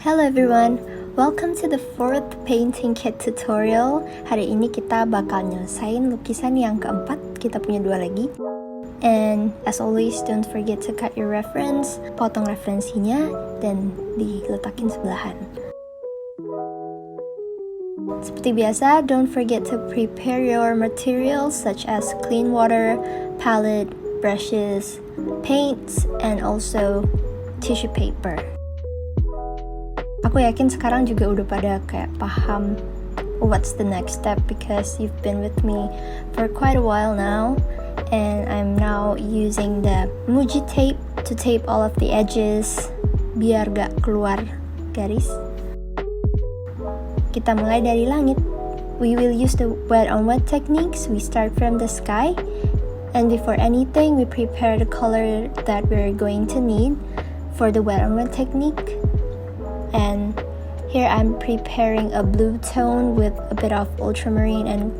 Hello everyone, welcome to the fourth painting kit tutorial. Hari ini kita bakal nyelesain lukisan yang keempat, kita punya 2 lagi. And as always, don't forget to cut your reference, potong referensinya, dan diletakin sebelahan. Seperti biasa, don't forget to prepare your materials such as clean water, palette, brushes, paints, and also tissue paper. Aku yakin sekarang juga udah pada kayak paham what's the next step because you've been with me for quite a while now, and I'm now using the Muji tape to tape all of the edges biar gak keluar garis. Kita mulai dari langit. We will use the wet on wet techniques. We start from the sky, and before anything we prepare the color that we're going to need for the wet on wet technique. And here I'm preparing a blue tone with a bit of ultramarine and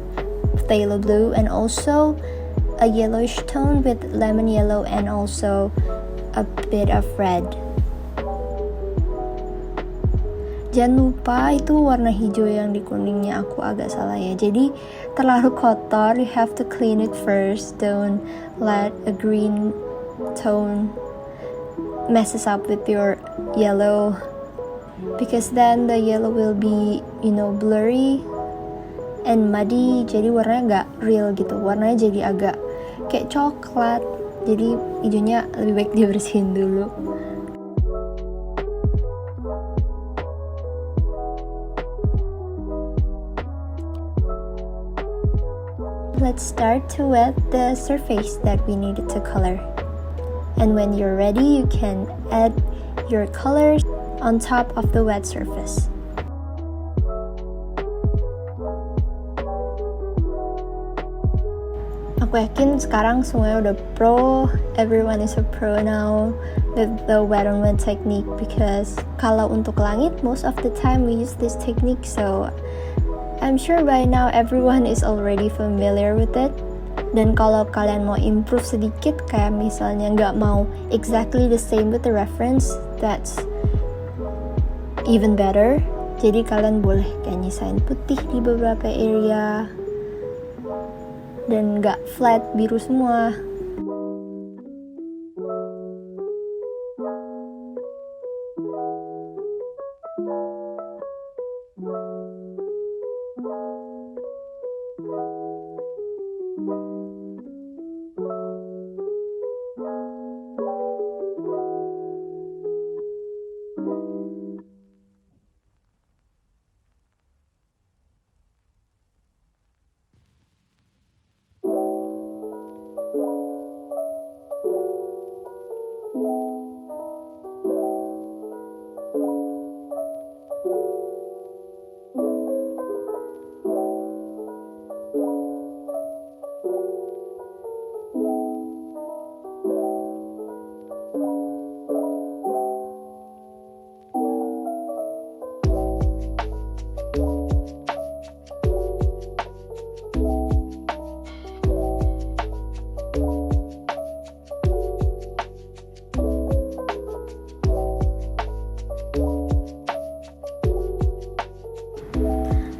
phthalo blue, and also a yellowish tone with lemon yellow and also a bit of red. Jangan lupa itu warna hijau yang di kuningnya aku agak salah ya. Jadi terlalu kotor, you have to clean it first. Don't let a green tone messes up with your yellow, because then the yellow will be, blurry and muddy, jadi warnanya nggak real gitu, warnanya jadi agak kayak coklat, jadi hijaunya lebih baik dibersihin dulu. Let's start to wet the surface that we needed to color, and when you're ready you can add your colors on top of the wet surface. Aku yakin sekarang semuanya udah pro, everyone is a pro now with the wet on wet technique, because kalau untuk langit most of the time we use this technique, so I'm sure by now everyone is already familiar with it. Dan kalau kalian mau improve sedikit, kayak misalnya nggak mau exactly the same with the reference, that's even better. Jadi kalian boleh kayak nyisain putih di beberapa area dan nggak flat biru semua.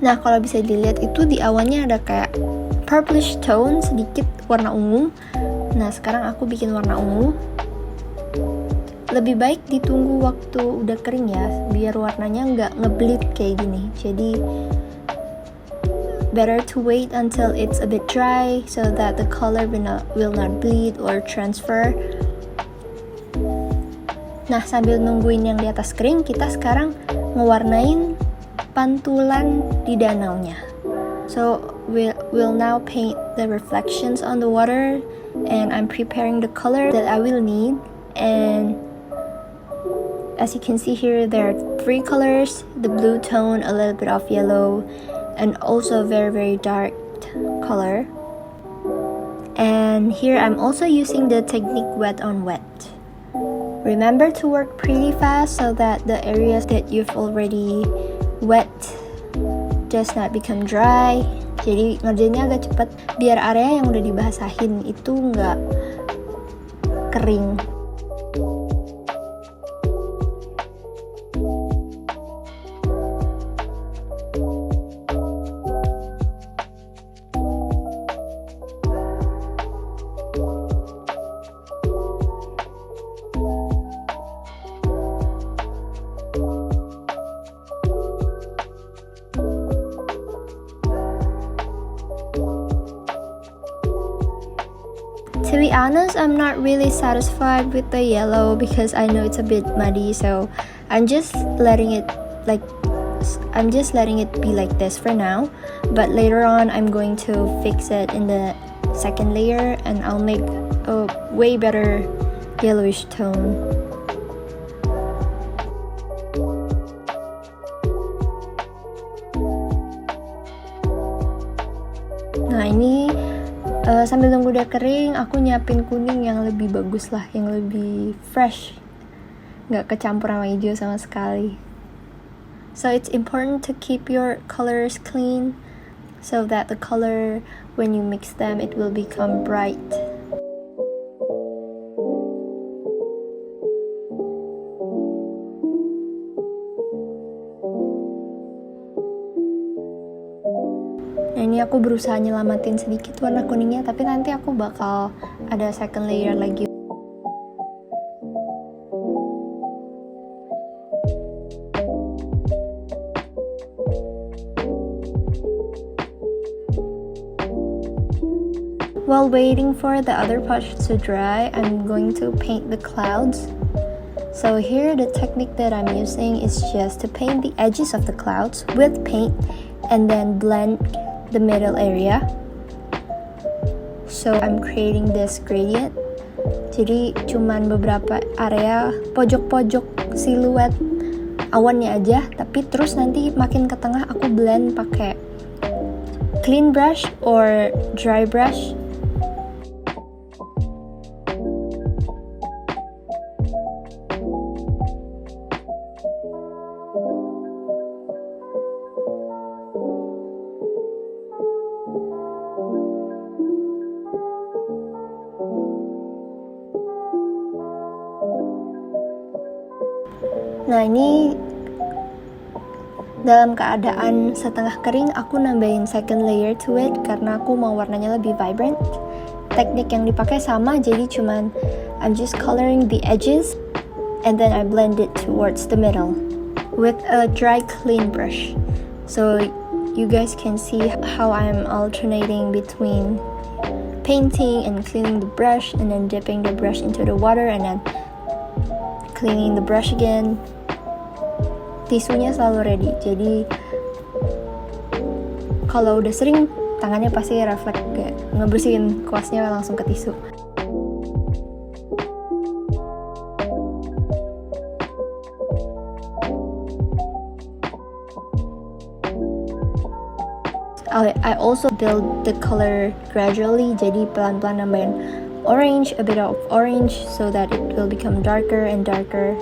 Nah, kalau bisa dilihat itu di awalnya ada kayak purplish tone, sedikit warna ungu. Nah, sekarang aku bikin warna ungu. Lebih baik ditunggu waktu udah kering ya, biar warnanya nggak ngebleed kayak gini. Jadi, better to wait until it's a bit dry so that the color will not bleed or transfer. Nah, sambil nungguin yang di atas kering, kita sekarang ngewarnain pantulan di danaunya. So we'll now paint the reflections on the water, and I'm preparing the color that I will need. And as you can see here, there are 3 colors: the blue tone, a little bit of yellow, and also a very, very dark color. And here I'm also using the technique wet on wet. Remember to work pretty fast so that the areas that you've already wet does not become dry. Jadi ngerjainnya agak cepat biar area yang udah dibasahin itu nggak kering. honest, I'm not really satisfied with the yellow because I know it's a bit muddy, so I'm just letting it be like this for now. But later on, I'm going to fix it in the second layer and I'll make a way better yellowish tone. Nah ini sambil nunggu dia kering, aku nyiapin kuning yang lebih bagus lah, yang lebih fresh, nggak kecampur sama hijau sama sekali. So it's important to keep your colors clean so that the color, when you mix them, it will become bright. Nah ini aku berusaha nyelamatin sedikit warna kuningnya, tapi nanti aku bakal ada second layer lagi. While waiting for the other parts to dry, I'm going to paint the clouds. So here the technique that I'm using is just to paint the edges of the clouds with paint and then blend the middle area. So I'm creating this gradient. Jadi cuman beberapa area pojok-pojok siluet awannya aja, tapi terus nanti makin ke tengah aku blend pakai clean brush or dry brush. Nah ini dalam keadaan setengah kering, aku nambahin second layer to it karena aku mau warnanya lebih vibrant. Teknik yang dipakai sama, jadi cuman I'm just coloring the edges and then I blend it towards the middle with a dry clean brush. So you guys can see how I'm alternating between painting and cleaning the brush and then dipping the brush into the water and then cleaning the brush again. Tisunya selalu ready, jadi kalau udah sering tangannya pasti refleks, kayak ngebersihin kuasnya langsung ke tisu. I also build the color gradually, jadi pelan-pelan nambahin orange, a bit of orange so that it will become darker and darker.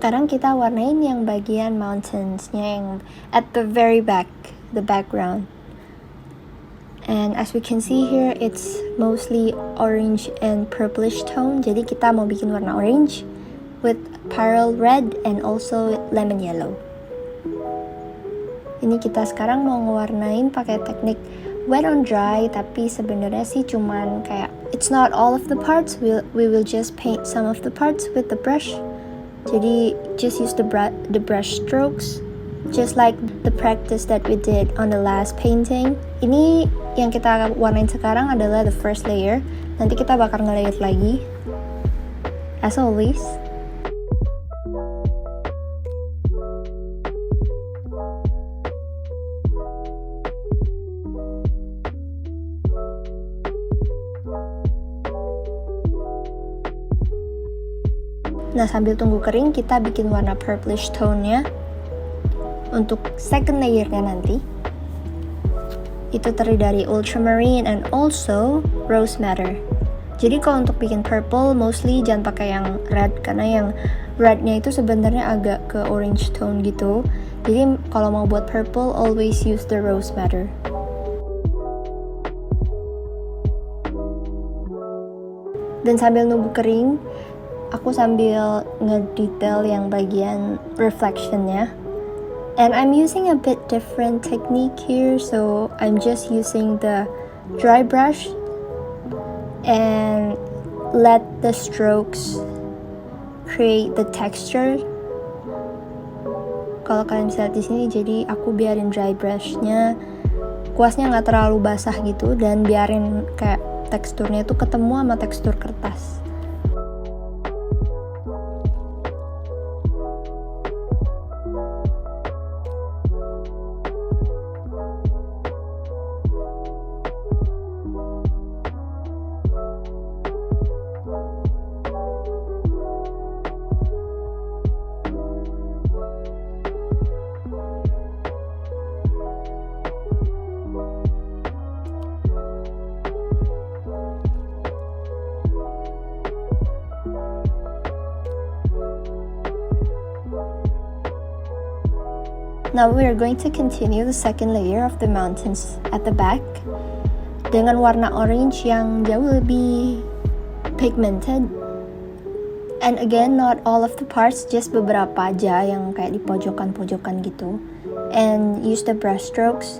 Sekarang kita warnain yang bagian mountains-nya yang at the very back, the background. And as we can see here, it's mostly orange and purplish tone. Jadi kita mau bikin warna orange with pyrrole red and also lemon yellow. Ini kita sekarang mau ngewarnain pakai teknik wet on dry, tapi sebenarnya sih cuman kayak it's not all of the parts. We will just paint some of the parts with the brush. Jadi just use the brush strokes, just like the practice that we did on the last painting. Ini yang kita warnain sekarang adalah the first layer. Nanti kita bakal nge-layer lagi, as always. Nah sambil tunggu kering, kita bikin warna purplish tone-nya untuk second layer-nya nanti. Itu terdiri dari ultramarine and also rose madder. Jadi kalau untuk bikin purple, mostly jangan pakai yang red, karena yang red-nya itu sebenarnya agak ke orange tone gitu. Jadi kalau mau buat purple, always use the rose madder. Dan sambil nunggu kering, aku sambil ngedetail yang bagian reflectionnya. And I'm using a bit different technique here, so I'm just using the dry brush and let the strokes create the texture. Kalau kalian bisa lihat di sini, jadi aku biarin dry brushnya, kuasnya nggak terlalu basah gitu, dan biarin kayak teksturnya tuh ketemu sama tekstur kertas. Now we are going to continue the second layer of the mountains at the back dengan warna orange yang jauh lebih pigmented. And again, not all of the parts, just beberapa aja yang kayak di pojokan-pojokan gitu. And use the brush strokes.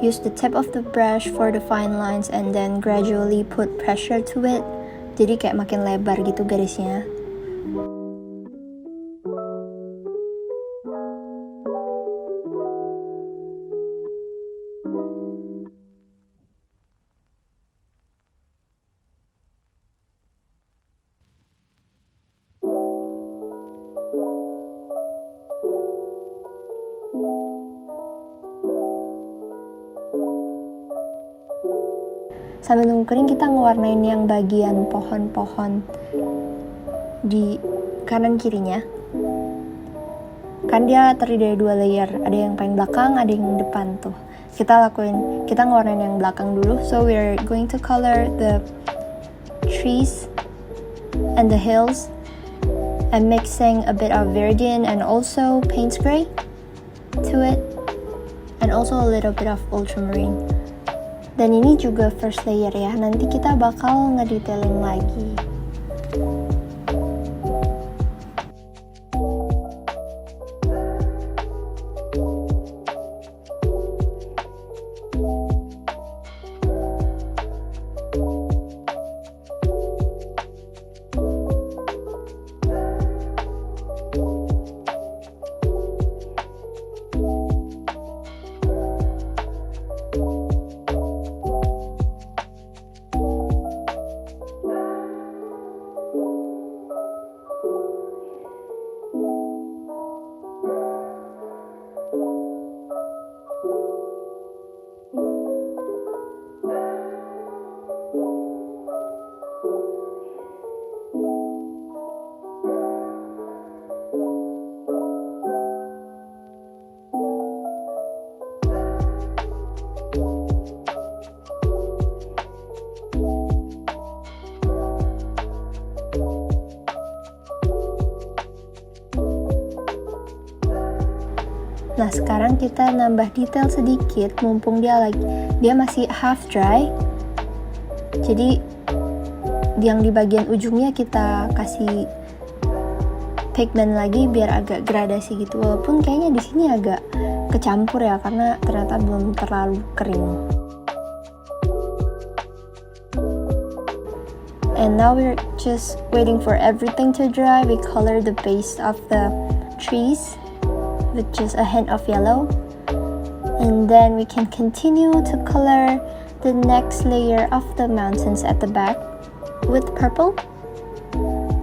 Use the tip of the brush for the fine lines and then gradually put pressure to it. Jadi kayak makin lebar gitu garisnya. Sambil nunggu kering, kita ngewarnain yang bagian pohon-pohon di kanan kirinya. Kan dia terdiri dari 2 layer, ada yang paling belakang, ada yang depan tuh. Kita ngewarnain yang belakang dulu. So we're going to color the trees and the hills and mixing a bit of Verdin and also Payne's Gray to it, and also a little bit of ultramarine. Dan ini juga first layer ya, nanti kita bakal ngedetailing lagi. Nah, sekarang kita nambah detail sedikit mumpung dia masih half dry. Jadi yang di bagian ujungnya kita kasih pigment lagi biar agak gradasi gitu. Walaupun kayaknya di sini agak kecampur ya karena ternyata belum terlalu kering. And now we're just waiting for everything to dry. We color the base of the trees with just a hint of yellow, and then we can continue to color the next layer of the mountains at the back with purple.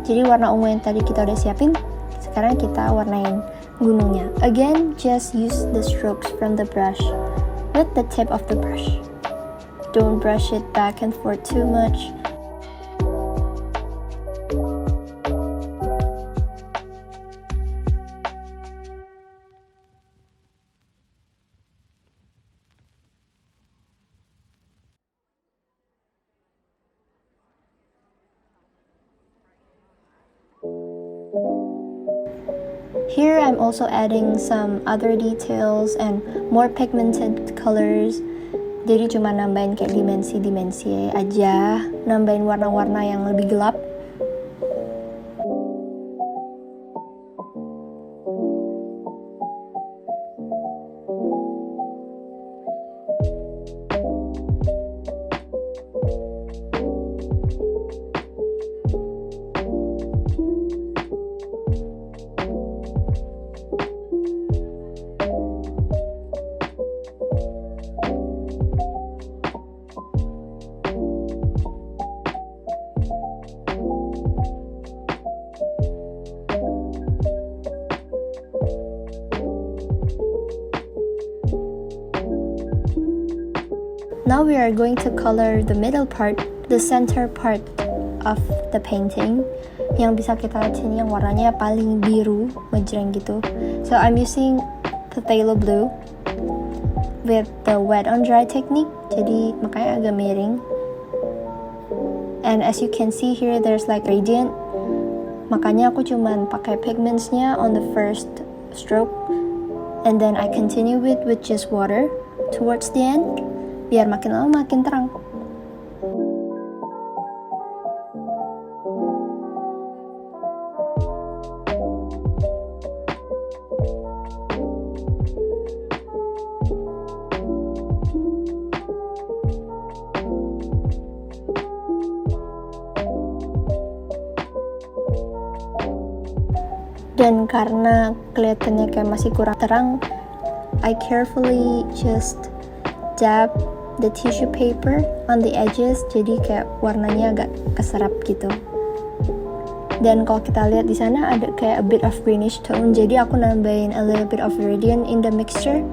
Jadi warna ungu yang tadi kita udah siapin, sekarang kita warnain gunungnya. Again, just use the strokes from the brush with the tip of the brush. Don't brush it back and forth too much. here I'm also adding some other details and more pigmented colors. Jadi cuma nambahin kayak dimensi-dimensi aja, nambahin warna-warna yang lebih gelap. Now we are going to color the middle part, the center part of the painting. Yang bisa kita lihat sini yang warnanya paling biru, ngejreng gitu. So I'm using phthalo blue with the wet on dry technique. Jadi makanya agak miring. And as you can see here, there's like gradient. Makanya aku cuman pakai pigmentsnya on the first stroke. And then I continue with just water towards the end. Biar makin lama makin terang. Dan karena kelihatannya kayak masih kurang terang, I carefully just dab the tissue paper on the edges, jadi kayak warnanya agak keserap gitu. Dan kalau kita lihat di sana ada kayak a bit of greenish tone, jadi aku nambahin a little bit of gradient in the mixture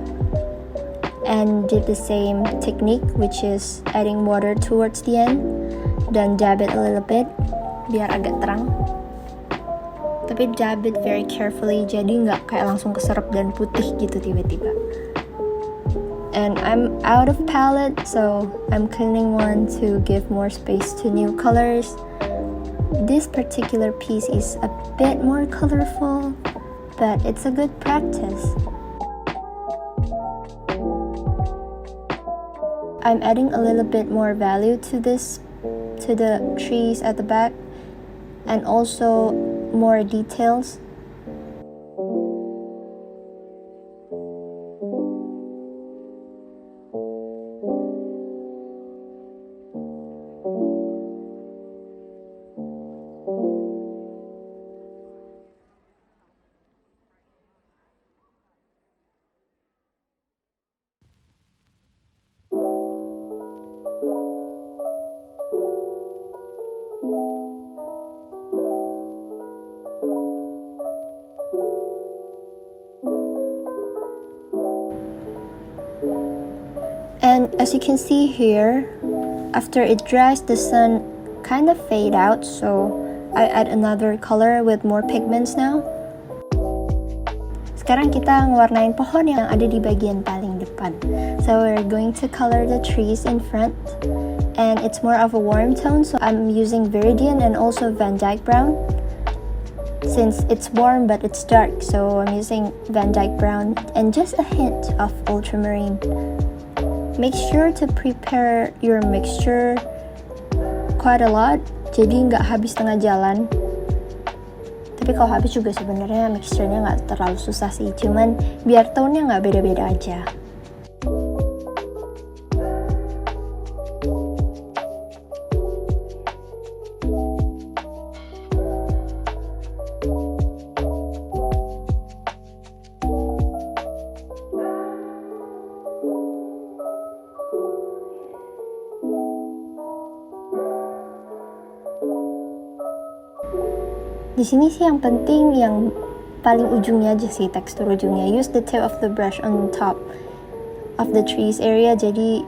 and did the same technique, which is adding water towards the end dan dab it a little bit biar agak terang. Tapi dab it very carefully, jadi nggak kayak langsung keserap dan putih gitu tiba-tiba. And I'm out of palette, so I'm cleaning one to give more space to new colors. This particular piece is a bit more colorful, but it's a good practice. I'm adding a little bit more value to this, to the trees at the back, and also more details. And as you can see here, after it dries, the sun kind of fade out, so I add another color with more pigments now. Sekarang kita ngewarnain pohon yang ada di bagian paling depan. So we're going to color the trees in front, and it's more of a warm tone, so I'm using Viridian and also Van Dyke Brown. Since it's warm but it's dark, so I'm using Van Dyke Brown and just a hint of ultramarine. Make sure to prepare your mixture quite a lot, jadi nggak habis tengah jalan. Tapi kalau habis juga sebenarnya mixturenya nggak terlalu susah sih, cuman biar tone-nya nggak beda-beda aja. Di sini sih yang penting yang paling ujungnya aja sih, tekstur ujungnya. Use the tip of the brush on top of the trees area, jadi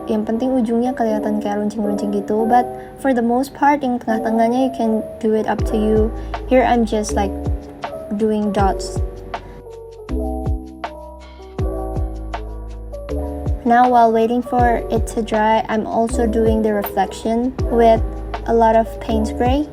yang penting ujungnya kelihatan kayak runcing-runcing gitu. But for the most part, yang tengah-tengahnya you can do it up to you. Here I'm just like doing dots. Now while waiting for it to dry, I'm also doing the reflection with a lot of Payne's Gray.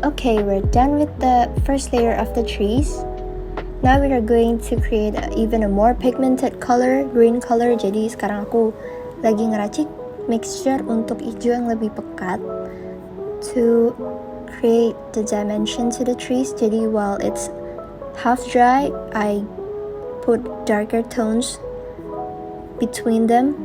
Okay, we're done with the first layer of the trees. Now we are going to create even a more pigmented color, green color. Jadi sekarang aku lagi ngeracik mixture untuk hijau yang lebih pekat to create the dimension to the trees. Jadi while it's half dry, I put darker tones between them.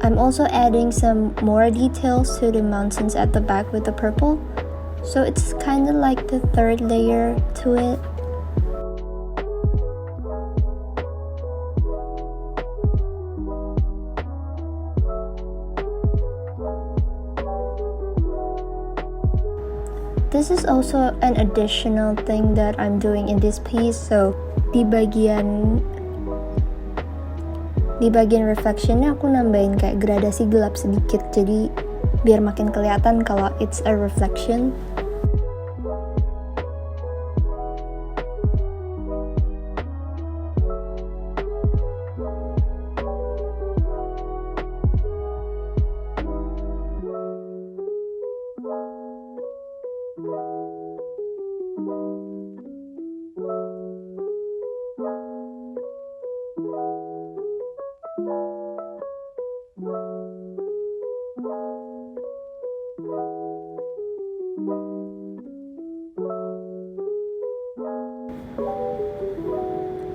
I'm also adding some more details to the mountains at the back with the purple, so it's kind of like the third layer to it. This is also an additional thing that I'm doing in this piece, so di bagian reflectionnya aku nambahin kayak gradasi gelap sedikit, jadi biar makin kelihatan kalau it's a reflection.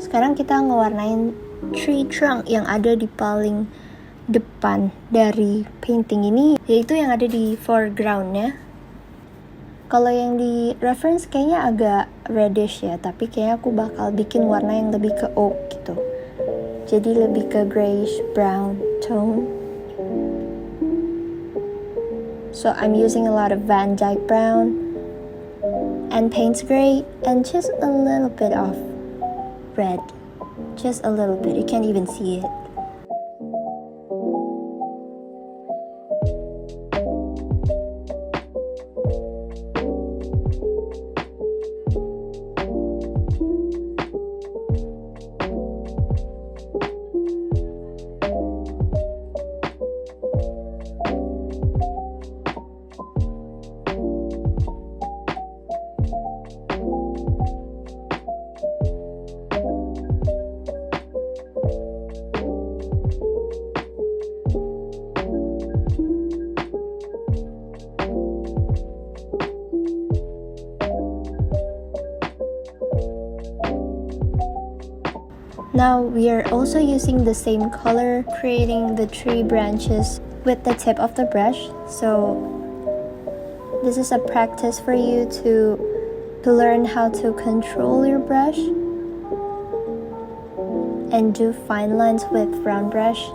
Sekarang kita ngewarnain tree trunk yang ada di paling depan dari painting ini, yaitu yang ada di foregroundnya. Kalau yang di reference kayaknya agak reddish ya, tapi kayaknya aku bakal bikin warna yang lebih ke oak gitu. Jadi lebih ke grayish brown tone. So I'm using a lot of Van Dyke brown and Payne's gray and just a little bit of red. Just a little bit. You can't even see it. Now we are also using the same color, creating the tree branches with the tip of the brush. So this is a practice for you to learn how to control your brush and do fine lines with round brush.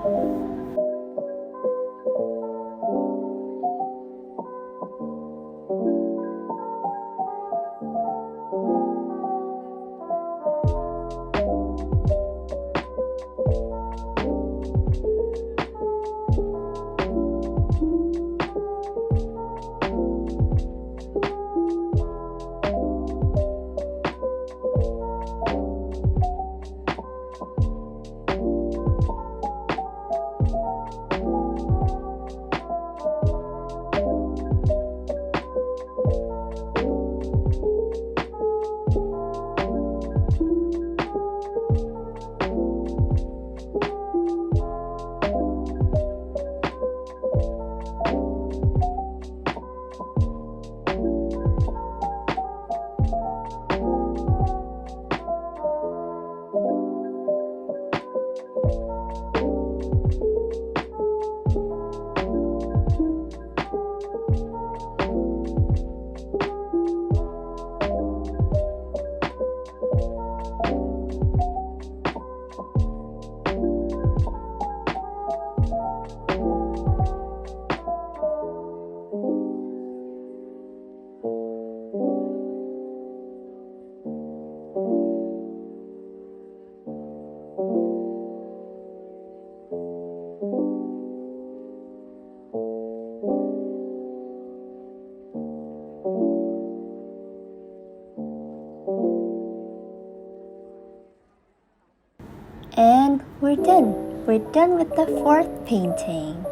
we're done. We're done with the fourth painting.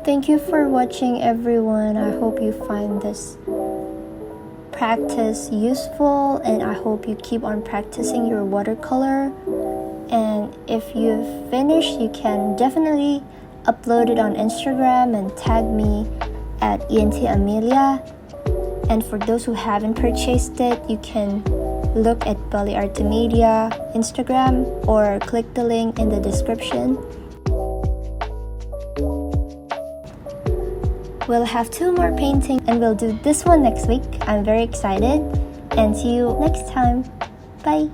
Thank you for watching, everyone. I hope you find this practice useful, and I hope you keep on practicing your watercolor. And if you've finished, you can definitely upload it on Instagram and tag me at ENT Amelia. And for those who haven't purchased it, you can look at Bali Art Media Instagram or click the link in the description. We'll have 2 more paintings and we'll do this one next week. I'm very excited, and see you next time. Bye!